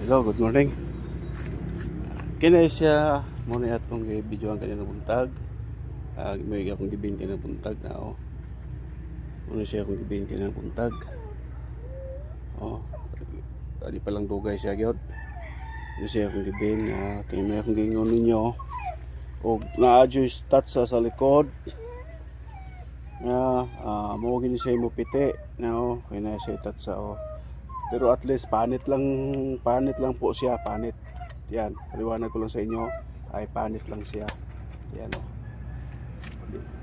Hello, good morning. Kina siya muna atong video ang kanina buntag. May akong gibin kanina buntag na muna siya akong gibin kanina buntag. Di pa lang dugay siya gyud. Muna siya akong gibin kay may akong gingon ninyo og na-adyo stats sa likod. Mo gini siya mo piti na kay na siya tatsa Pero at least panit lang po siya, panit. Yan, paliwanag ko lang sa inyo, ay panit lang siya. Yan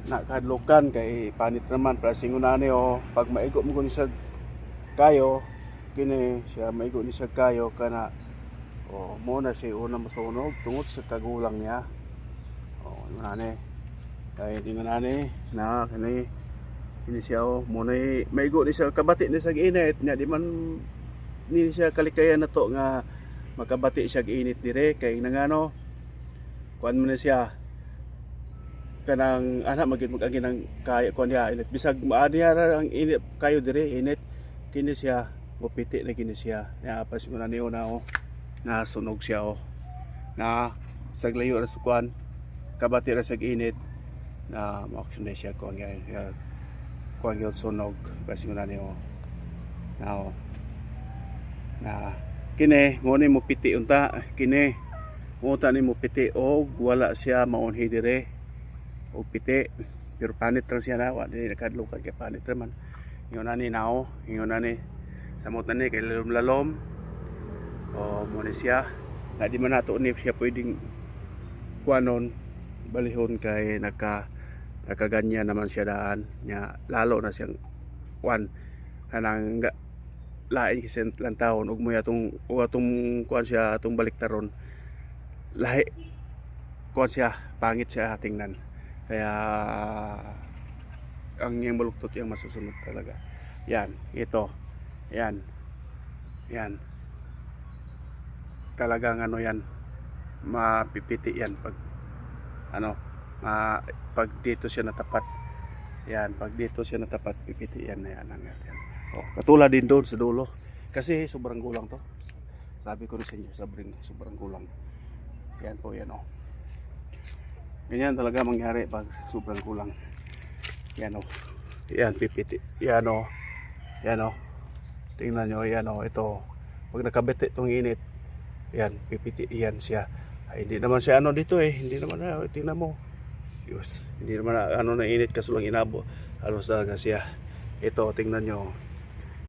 nakadlokan kay panit naman para singunani pag maigo mo ni sa kayo, kini siya maigo ni sa kayo kana mo na siya una masunog tungod sa kagulang niya. Nani. Kay dinganani na kini siya mo na maigo ni sa kabati ni sa init nya di man ni siya kalikayan na to nga makabati siya init dire kay nangano kuan man siya kanang ana magid mag-agi ng kaya kuan niya init bisag maani ang init kayo dire init kini siya mupiti na kini siya ya pas mo na niyo na na sunog siya na saglayo ra sa kuan kabati ra sa init na ma-action na siya kuan yung sunog kasi nga niyo na kini mo ni mo piti unta kini mo ta ni mo piti og wala siya maunhi dire og piti pero panit lang siya na wa di nakadlukan kay panit man ingon ani ingon ani samot na ni kay lalom mo ni siya na di man nato ni siya pwedeng kuanon balihon kay nakaganyan naman siya daan nya lalo na siyang kuan kanang lain kasi lang taon ug mo atong kuan siya atong baliktaron lahi kuan siya pangit siya tingnan kaya ang iyang baluktot yang masusunod talaga yan talagang yan mapipiti yan pag dito siya natapat pag dito siya natapat pipiti yan na yan katulad din doon sa dulo kasi sobrang gulang to sabi ko rin sa inyo sobrang gulang yan po ganyan talaga mangyari pag sobrang gulang yan pipiti yan tingnan nyo ito pag nakabiti itong init yan pipiti yan siya hindi naman siya dito hindi naman tingnan mo Diyos, hindi naman na init kaso lang inabo halos talaga siya ito tingnan nyo